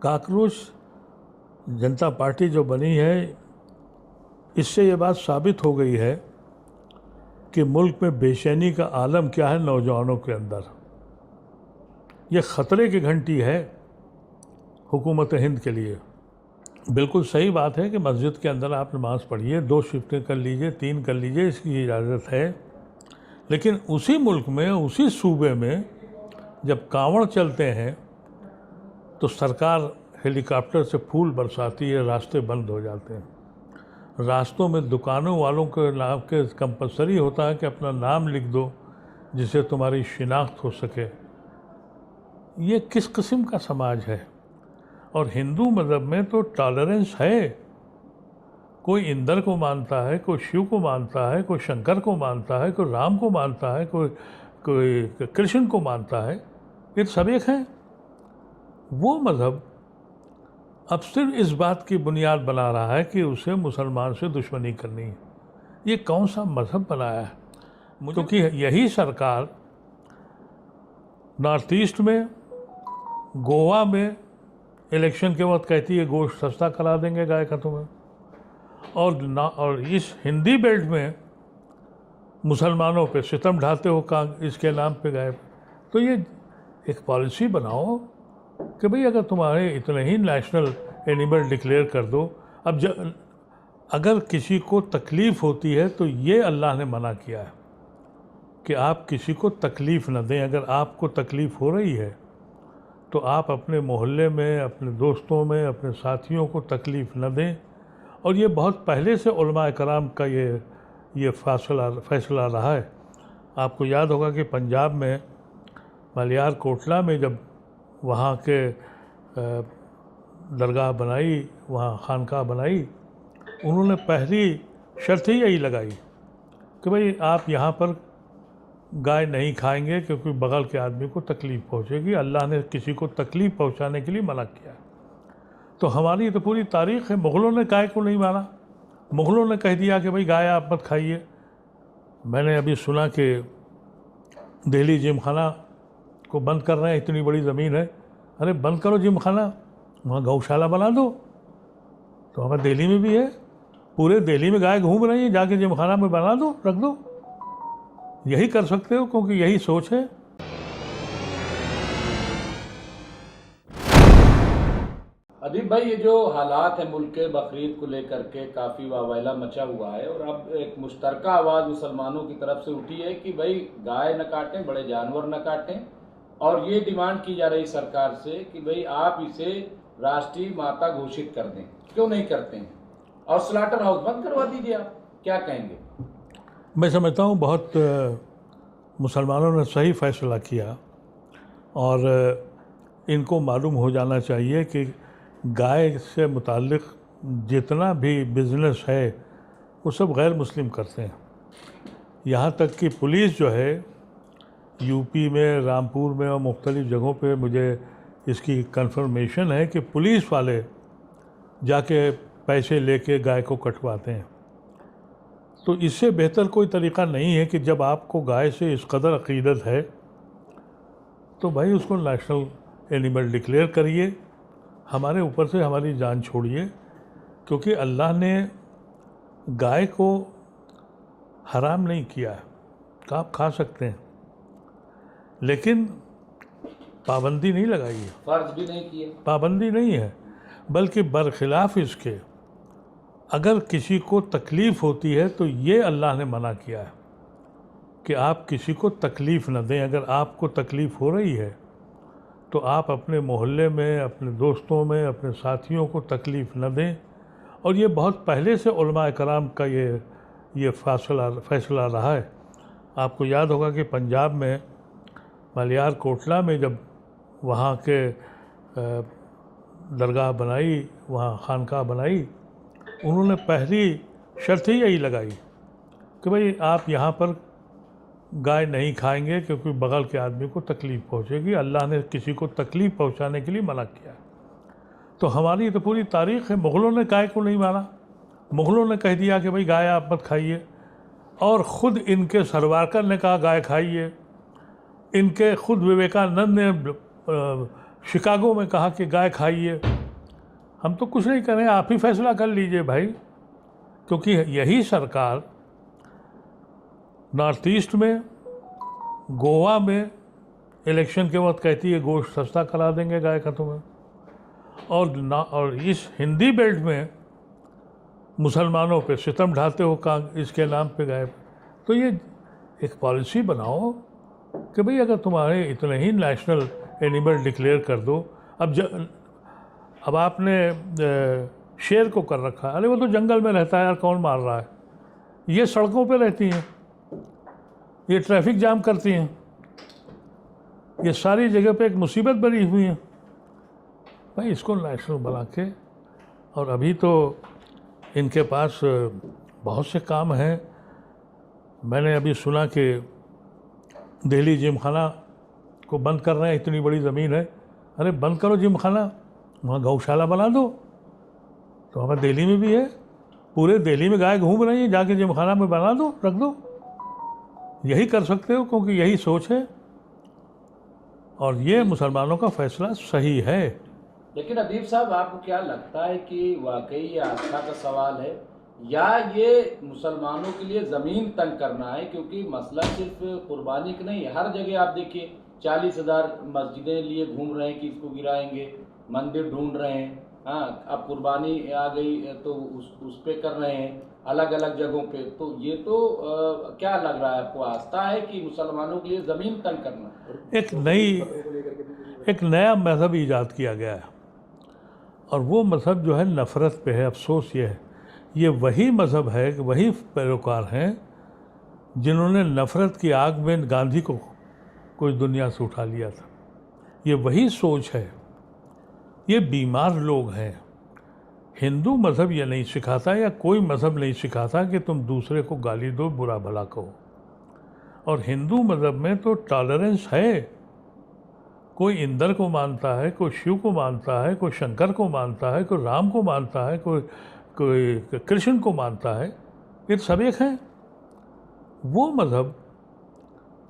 Cockroach जनता party जो बनी है, इससे ये बात साबित हो गई है कि मुल्क में बेचैनी का आलम क्या है नौजवानों के अंदर। ये ख़तरे की घंटी है हुकूमत हिंद के लिए। बिल्कुल सही बात है कि मस्जिद के अंदर आप नमाज़ पढ़िए, 2 शिफ्टें कर लीजिए, 3 कर लीजिए, इसकी इजाज़त है। लेकिन उसी मुल्क में, उसी सूबे में जब कांवड़ चलते हैं तो सरकार हेलीकॉप्टर से फूल बरसाती है, रास्ते बंद हो जाते हैं। रास्तों में दुकानों वालों के नाम के कंपलसरी होता है कि अपना नाम लिख दो जिससे तुम्हारी शिनाख्त हो सके। ये किस किस्म का समाज है? और हिंदू मज़हब में तो टॉलरेंस है। कोई इंद्र को मानता है, कोई शिव को मानता है, कोई शंकर को मानता है, कोई राम को मानता है, कोई कृष्ण को मानता है। ये सब एक हैं। वो मज़हब अब सिर्फ इस बात की बुनियाद बना रहा है कि उसे मुसलमान से दुश्मनी करनी है। ये कौन सा मज़हब बनाया है? क्योंकि यही सरकार नॉर्थ ईस्ट में, गोवा में इलेक्शन के वक्त कहती है गोश्त सस्ता करा देंगे गाय का तुम्हें, और इस हिंदी बेल्ट में मुसलमानों पे सितम ढाते हो का इसके नाम पे गाय। तो ये एक पॉलिसी बनाओ कि भाई अगर तुम्हारे इतने ही नेशनल एनिमल डिक्लेयर कर दो। अब अगर किसी को तकलीफ़ होती है तो ये अल्लाह ने मना किया है कि आप किसी को तकलीफ़ न दें। अगर आपको तकलीफ़ हो रही है तो आप अपने मोहल्ले में, अपने दोस्तों में, अपने साथियों को तकलीफ़ न दें। और ये बहुत पहले से उलमा कराम का ये फैसला रहा है। आपको याद होगा कि पंजाब में मलियार कोटला में जब वहाँ के दरगाह बनाई, वहाँ खानकाह बनाई, उन्होंने पहली शर्त ही यही लगाई कि भाई आप यहाँ पर गाय नहीं खाएंगे क्योंकि बगल के आदमी को तकलीफ़ पहुँचेगी। अल्लाह ने किसी को तकलीफ़ पहुँचाने के लिए मना किया। तो हमारी तो पूरी तारीख़ है। मुग़लों ने गाय को नहीं माना। मुग़लों ने कह दिया कि भाई गाय आप मत खाइए। मैंने अभी सुना कि दिल्ली जिमखाना को बंद कर रहे हैं, इतनी बड़ी ज़मीन है। अरे बंद करो जिमखाना, वहाँ गौशाला बना दो। तो हमारे दिल्ली में भी है, पूरे दिल्ली में गाय घूम रही है, जाके जिमखाना में बना दो, रख दो। यही कर सकते हो क्योंकि यही सोच है। अदीब भाई, ये जो हालात है मुल्क के बकरीद को लेकर के काफ़ी वावैला मचा हुआ है, और अब एक मुश्तरका आवाज़ मुसलमानों की तरफ से उठी है कि भाई गाय न काटें, बड़े जानवर न काटें, और ये डिमांड की जा रही सरकार से कि भाई आप इसे राष्ट्रीय माता घोषित कर दें। क्यों नहीं करते हैं? और स्लॉटर हाउस बंद करवा दीजिए। आप क्या कहेंगे? मैं समझता हूँ बहुत मुसलमानों ने सही फैसला किया, और इनको मालूम हो जाना चाहिए कि गाय से मुताल्लिक़ जितना भी बिज़नेस है वो सब गैर मुस्लिम करते हैं। यहाँ तक कि पुलिस जो है यूपी में, रामपुर में और मुख्तलिफ़ जगहों पे मुझे इसकी कंफर्मेशन है कि पुलिस वाले जाके पैसे लेके गाय को कटवाते हैं। तो इससे बेहतर कोई तरीक़ा नहीं है कि जब आपको गाय से इस कदर अक़ीदत है तो भाई उसको नेशनल एनिमल डिक्लेयर करिए। हमारे ऊपर से हमारी जान छोड़िए, क्योंकि अल्लाह ने गाय को हराम नहीं किया है कि आप खा सकते हैं, लेकिन पाबंदी नहीं लगाई है, फर्ज भी नहीं किया, पाबंदी नहीं है, बल्कि बरखिलाफ़ इसके अगर किसी को तकलीफ़ होती है तो ये अल्लाह ने मना किया है कि आप किसी को तकलीफ़ न दें। अगर आपको तकलीफ़ हो रही है तो आप अपने मोहल्ले में, अपने दोस्तों में, अपने साथियों को तकलीफ़ न दें। और ये बहुत पहले से उलमा कराम का ये फैसला रहा है। आपको याद होगा कि पंजाब में मलियार कोटला में जब वहाँ के दरगाह बनाई, वहाँ खानकाह बनाई, उन्होंने पहली शर्त ही यही लगाई कि भाई आप यहाँ पर गाय नहीं खाएंगे क्योंकि बगल के आदमी को तकलीफ़ पहुँचेगी। अल्लाह ने किसी को तकलीफ़ पहुँचाने के लिए मना किया। तो हमारी तो पूरी तारीख़ है। मुग़लों ने गाय को नहीं माना। मुग़लों ने कह दिया कि भाई गाय आप मत खाइए, और ख़ुद इनके सरवारकर ने कहा गाय खाइए। इनके ख़ुद विवेकानंद ने शिकागो में कहा कि गाय खाइए। हम तो कुछ नहीं करें, आप ही फैसला कर लीजिए भाई, क्योंकि यही सरकार नॉर्थ ईस्ट में, गोवा में इलेक्शन के वक्त कहती है गोश्त सस्ता करा देंगे गाय का तुम्हें, और इस हिंदी बेल्ट में मुसलमानों पे सितम ढाते हो इसके नाम पे गाय। तो ये एक पॉलिसी बनाओ कि भाई अगर तुम्हारे इतने ही नेशनल एनिमल डिक्लेयर कर दो। अब आपने शेर को कर रखा है, अरे वो तो जंगल में रहता है यार, कौन मार रहा है। ये सड़कों पे रहती हैं, ये ट्रैफिक जाम करती हैं, ये सारी जगह पे एक मुसीबत बनी हुई है भाई। इसको नेशनल बना के, और अभी तो इनके पास बहुत से काम हैं। मैंने अभी सुना कि दिल्ली जिमखाना को बंद कर रहे हैं, इतनी बड़ी ज़मीन है। अरे बंद करो जिमखाना, वहाँ गौशाला बना दो। तो हमारे दिल्ली में भी है, पूरे दिल्ली में गाय घूम रही है, जाके जिमखाना में बना दो, रख दो। यही कर सकते हो, क्योंकि यही सोच है और ये मुसलमानों का फैसला सही है। लेकिन अदीब साहब, आपको क्या लगता है कि वाकई ये आस्था का सवाल है या ये मुसलमानों के लिए ज़मीन तंग करना है? क्योंकि मसला सिर्फ कुर्बानी का नहीं है, हर जगह आप देखिए 40,000 मस्जिदें लिए घूम रहे हैं कि इसको गिराएंगे, मंदिर ढूंढ रहे हैं। हाँ, अब कुर्बानी आ गई तो उस पे कर रहे हैं अलग अलग जगहों पे। तो ये तो क्या लग रहा है आपको, आस्था है कि मुसलमानों के लिए ज़मीन तंग करना? एक नया मज़हब ईजाद किया गया है, और वो मज़हब जो है नफ़रत पे है। अफसोस ये है, ये वही मज़हब है, वही पैरोकार हैं जिन्होंने नफ़रत की आग में गांधी को कुछ दुनिया से उठा लिया था। ये वही सोच है, ये बीमार लोग हैं। हिंदू मज़हब ये नहीं सिखाता, या कोई मज़हब नहीं सिखाता कि तुम दूसरे को गाली दो, बुरा भला कहो। और हिंदू मज़हब में तो टॉलरेंस है। कोई इंद्र को मानता है, कोई शिव को मानता है, कोई शंकर को मानता है, कोई राम को मानता है, कोई कृष्ण को मानता है। ये सब एक हैं। वो मज़हब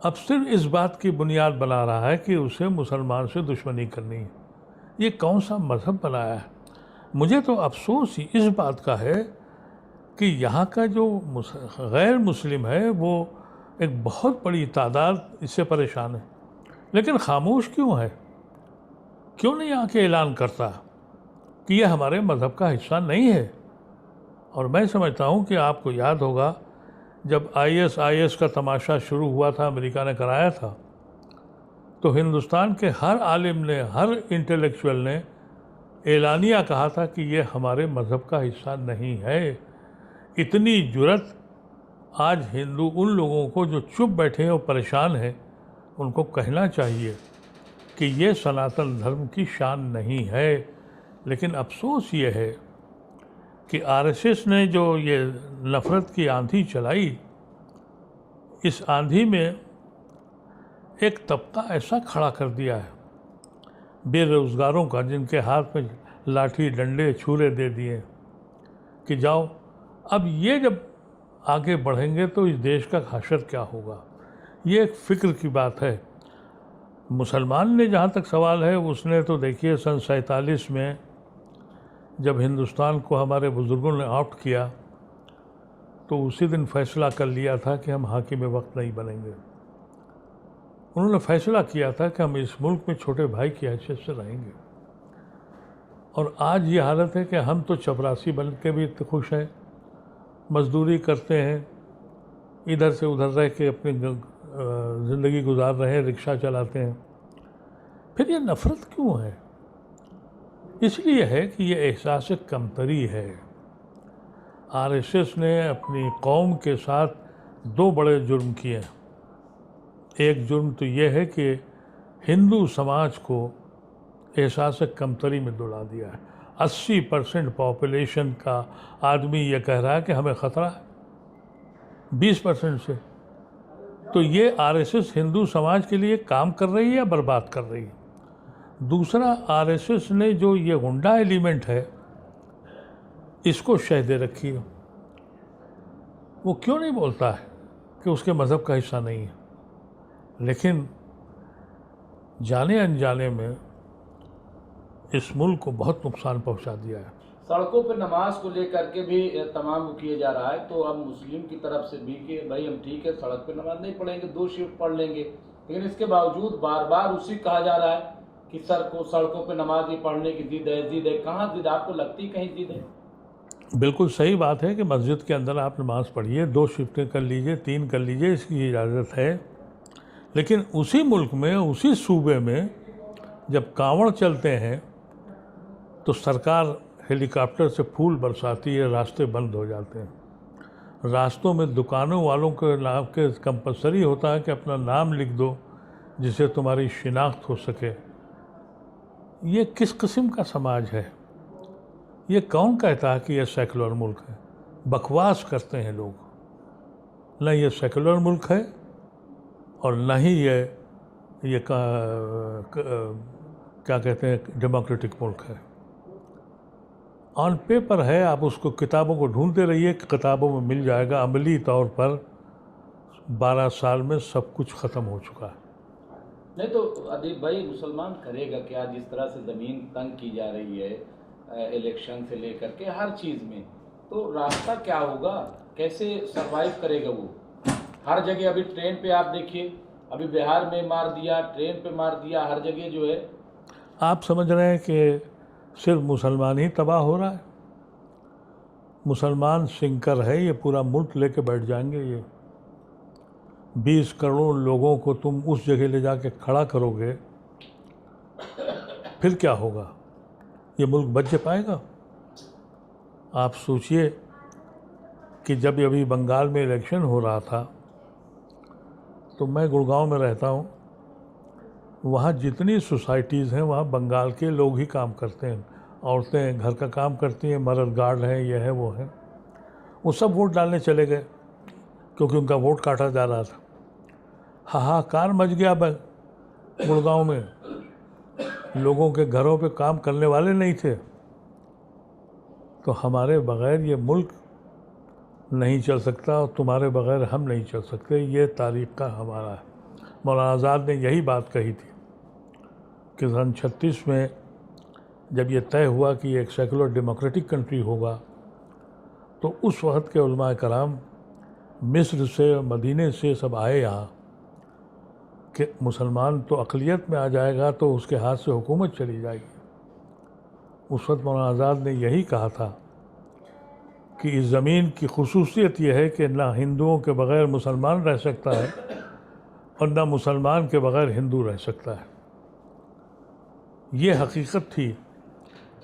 अब सिर्फ इस बात की बुनियाद बना रहा है कि उसे मुसलमान से दुश्मनी करनी है। ये कौन सा मज़हब बनाया है? मुझे तो अफसोस ही इस बात का है कि यहाँ का जो गैर मुस्लिम है, वो एक बहुत बड़ी तादाद इससे परेशान है, लेकिन खामोश क्यों है? क्यों नहीं आके ऐलान करता कि ये हमारे मज़हब का हिस्सा नहीं है? और मैं समझता हूँ कि आपको याद होगा, जब ISIS का तमाशा शुरू हुआ था, अमेरिका ने कराया था, तो हिंदुस्तान के हर आलिम ने, हर इंटेलेक्चुअल ने एलानिया कहा था कि ये हमारे मज़हब का हिस्सा नहीं है। इतनी जुर्रत आज हिंदू उन लोगों को जो चुप बैठे हैं और परेशान हैं, उनको कहना चाहिए कि ये सनातन धर्म की शान नहीं है। लेकिन अफसोस ये है कि RSS ने जो ये नफ़रत की आंधी चलाई, इस आंधी में एक तबका ऐसा खड़ा कर दिया है बेरोज़गारों का, जिनके हाथ में लाठी डंडे छुरे दे दिए कि जाओ। अब ये जब आगे बढ़ेंगे तो इस देश का हशर क्या होगा? ये एक फ़िक्र की बात है। मुसलमान ने, जहाँ तक सवाल है, उसने तो देखिए सन 47 में जब हिंदुस्तान को हमारे बुज़ुर्गों ने आउट किया, तो उसी दिन फैसला कर लिया था कि हम हाकिम वक्त नहीं बनेंगे। उन्होंने फैसला किया था कि हम इस मुल्क में छोटे भाई की हैसियत से रहेंगे। और आज ये हालत है कि हम तो चपरासी बन के भी इतने खुश हैं, मजदूरी करते हैं, इधर से उधर रह के अपनी ज़िंदगी गुजार रहे हैं, रिक्शा चलाते हैं। फिर ये नफ़रत क्यों है? इसलिए है कि ये एहसास कमतरी है। RSS ने अपनी कौम के साथ दो बड़े जुर्म किए। एक जुर्म तो ये है कि हिंदू समाज को एहसास कमतरी में दुला दिया है। 80% पॉपुलेशन का आदमी ये कह रहा है कि हमें ख़तरा है 20% से। तो ये RSS हिंदू समाज के लिए काम कर रही है या बर्बाद कर रही है? दूसरा, RSS ने जो ये गुंडा एलिमेंट है, इसको शह दे रखी है। वो क्यों नहीं बोलता है कि उसके मज़हब का हिस्सा नहीं है? लेकिन जाने अनजाने में इस मुल्क को बहुत नुकसान पहुंचा दिया है। सड़कों पर नमाज को लेकर के भी तमाम वो किया जा रहा है, तो अब मुस्लिम की तरफ से भी कि भाई हम ठीक है सड़क पर नमाज नहीं पढ़ेंगे, 2 शिफ्ट पढ़ लेंगे, लेकिन इसके बावजूद बार बार उसी कहा जा रहा है कि सड़कों पर नमाज ही पढ़ने की जिद है। कहाँ जिद, आपको लगती कहीं जिद है? बिल्कुल सही बात है कि मस्जिद के अंदर आप नमाज़ पढ़िए, 2 शिफ्टें कर लीजिए, 3 कर लीजिए, इसकी इजाज़त है। लेकिन उसी मुल्क में, उसी सूबे में जब कांवड़ चलते हैं तो सरकार हेलीकॉप्टर से फूल बरसाती है, रास्ते बंद हो जाते हैं। रास्तों में दुकानों वालों के नाम के कंपलसरी होता है कि अपना नाम लिख दो जिससे तुम्हारी शिनाख्त हो सके। ये किस किस्म का समाज है? ये कौन कहता है कि यह सेकुलर मुल्क है? बकवास करते हैं लोग। न ये सेकुलर मुल्क है और न ही ये क्या कहते हैं डेमोक्रेटिक मुल्क है। ऑन पेपर है, आप उसको किताबों को ढूंढते रहिए, किताबों में मिल जाएगा। अमली तौर पर 12 साल में सब कुछ ख़त्म हो चुका है। नहीं तो अदीब भाई, मुसलमान करेगा क्या? जिस तरह से ज़मीन तंग की जा रही है इलेक्शन से लेकर के हर चीज़ में, तो रास्ता क्या होगा? कैसे सरवाइव करेगा वो? हर जगह अभी ट्रेन पे आप देखिए, अभी बिहार में मार दिया, ट्रेन पे मार दिया, हर जगह जो है। आप समझ रहे हैं कि सिर्फ मुसलमान ही तबाह हो रहा है? मुसलमान सिंकर है, ये पूरा मुल्क लेके बैठ जाएंगे। ये 20 करोड़ लोगों को तुम उस जगह ले जाके खड़ा करोगे, फिर क्या होगा? ये मुल्क बच पाएगा? आप सोचिए कि जब अभी बंगाल में इलेक्शन हो रहा था तो मैं गुड़गांव में रहता हूँ, वहाँ जितनी सोसाइटीज़ हैं वहाँ बंगाल के लोग ही काम करते हैं। औरतें घर का काम करती हैं, मर्द गार्ड हैं, ये है वो है। वो सब वोट डालने चले गए क्योंकि उनका वोट काटा जा रहा था। हाहाकार मच गया गुड़गांव में। लोगों के घरों पे काम करने वाले नहीं थे। तो हमारे बग़ैर ये मुल्क नहीं चल सकता और तुम्हारे बग़ैर हम नहीं चल सकते। ये तारीख़ का हमारा है। मौलाना आज़ाद ने यही बात कही थी कि सन 36 में जब ये तय हुआ कि एक सेकुलर डेमोक्रेटिक कंट्री होगा, तो उस वक़्त के उलमा कराम मिस्र से, मदीने से सब आए यहाँ कि मुसलमान तो अक़लियत में आ जाएगा तो उसके हाथ से हुकूमत चली जाएगी। उस वक्त मौलाना आज़ाद ने यही कहा था कि इस ज़मीन की खुसूसियत यह है कि ना हिंदुओं के बग़ैर मुसलमान रह सकता है और ना मुसलमान के बग़ैर हिंदू रह सकता है। ये हकीकत थी।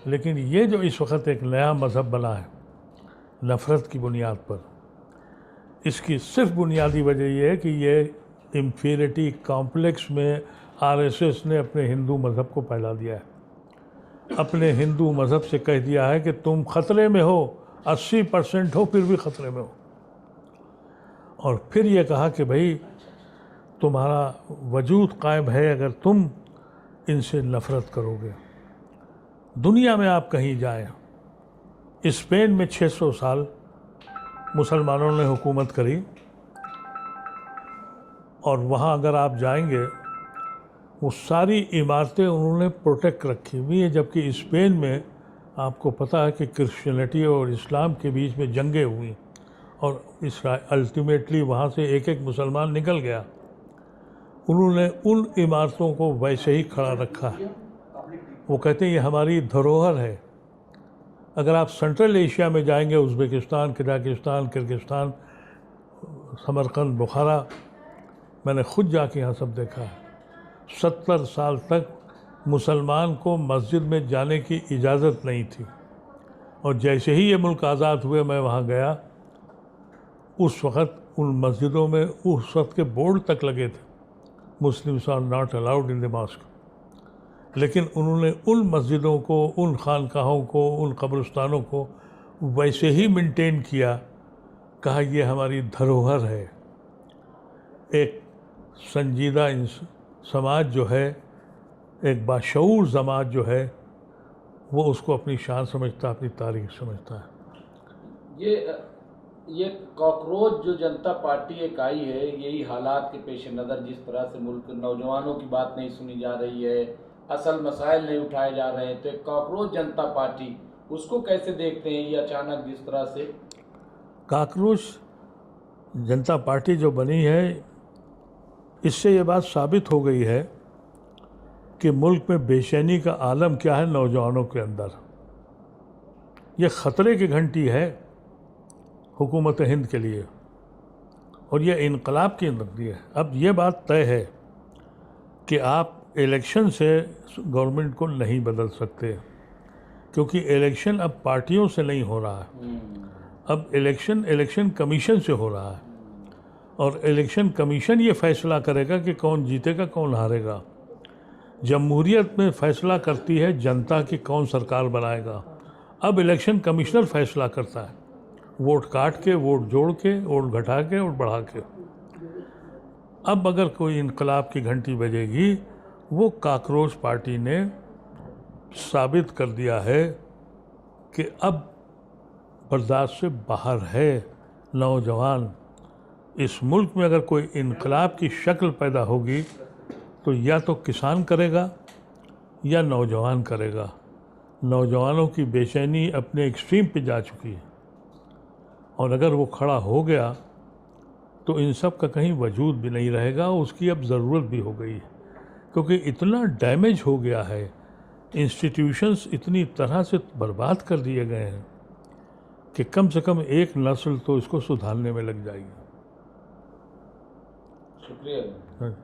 लेकिन ये जो इस वक्त एक नया मज़हब बना है नफ़रत की बुनियाद पर, इसकी सिर्फ बुनियादी वजह यह है कि ये इंफीरियरिटी कॉम्प्लेक्स में आरएसएस ने अपने हिंदू मज़हब को फैला दिया है। अपने हिंदू मज़हब से कह दिया है कि तुम ख़तरे में हो, 80% हो फिर भी ख़तरे में हो। और फिर ये कहा कि भाई तुम्हारा वजूद कायम है अगर तुम इनसे नफ़रत करोगे। दुनिया में आप कहीं जाएं, स्पेन में 600 साल मुसलमानों ने हुकूमत करी और वहाँ अगर आप जाएंगे वो सारी इमारतें उन्होंने प्रोटेक्ट रखी हुई है। जबकि स्पेन में आपको पता है कि क्रिश्चियनिटी और इस्लाम के बीच में जंगें हुई और अल्टीमेटली वहाँ से एक एक मुसलमान निकल गया। उन्होंने उन इमारतों को वैसे ही खड़ा रखा है। वो कहते हैं ये हमारी धरोहर है। अगर आप सेंट्रल एशिया में जाएंगे, उज़्बेकिस्तान, कजाकिस्तान, किर्गिस्तान, समरकंद, बुखारा, मैंने ख़ुद जाके यहाँ सब देखा है। 70 साल तक मुसलमान को मस्जिद में जाने की इजाज़त नहीं थी और जैसे ही ये मुल्क आज़ाद हुए मैं वहाँ गया, उस वक़्त उन मस्जिदों में उस वक्त के बोर्ड तक लगे थे, Muslims are not allowed in the mosque. लेकिन उन्होंने उन मस्जिदों को, उन खानकाहों को, उन कब्रिस्तानों को वैसे ही मेंटेन किया। कहा ये हमारी धरोहर है। एक संजीदा समाज जो है, एक बाशऊर समाज जो है, वो उसको अपनी शान समझता, अपनी तारीख समझता है। ये कॉकरोच जो जनता पार्टी एक आई है, यही हालात के पेश नज़र, जिस तरह से मुल्क नौजवानों की बात नहीं सुनी जा रही है, असल मसाइल नहीं उठाए जा रहे हैं, तो एक कॉकरोच जनता पार्टी उसको कैसे देखते हैं ये अचानक जिस तरह से? काकरोच जनता पार्टी जो बनी है, इससे ये बात साबित हो गई है कि मुल्क में बेचैनी का आलम क्या है नौजवानों के अंदर। ये ख़तरे की घंटी है हुकूमत हिंद के लिए, और ये इनकलाब की घंटी है। अब ये बात तय है कि आप इलेक्शन से गवर्नमेंट को नहीं बदल सकते, क्योंकि इलेक्शन अब पार्टियों से नहीं हो रहा है। अब इलेक्शन कमीशन से हो रहा है, और इलेक्शन कमीशन ये फैसला करेगा कि कौन जीतेगा कौन हारेगा। जमहूरियत में फैसला करती है जनता की कौन सरकार बनाएगा। अब इलेक्शन कमिश्नर फैसला करता है, वोट काट के, वोट जोड़ के, वोट घटा के, वोट बढ़ा के। अब अगर कोई इनकलाब की घंटी बजेगी, वो काकरोच पार्टी ने साबित कर दिया है कि अब बर्दाश्त से बाहर है नौजवान। इस मुल्क में अगर कोई इनकलाब की शक्ल पैदा होगी तो या तो किसान करेगा या नौजवान करेगा। नौजवानों की बेचैनी अपने एक्सट्रीम पे जा चुकी है, और अगर वो खड़ा हो गया तो इन सब का कहीं वजूद भी नहीं रहेगा। उसकी अब ज़रूरत भी हो गई है, क्योंकि इतना डैमेज हो गया है, इंस्टीट्यूशंस इतनी तरह से बर्बाद कर दिए गए हैं कि कम से कम एक नस्ल तो इसको सुधारने में लग जाएगी। शुक्रिया।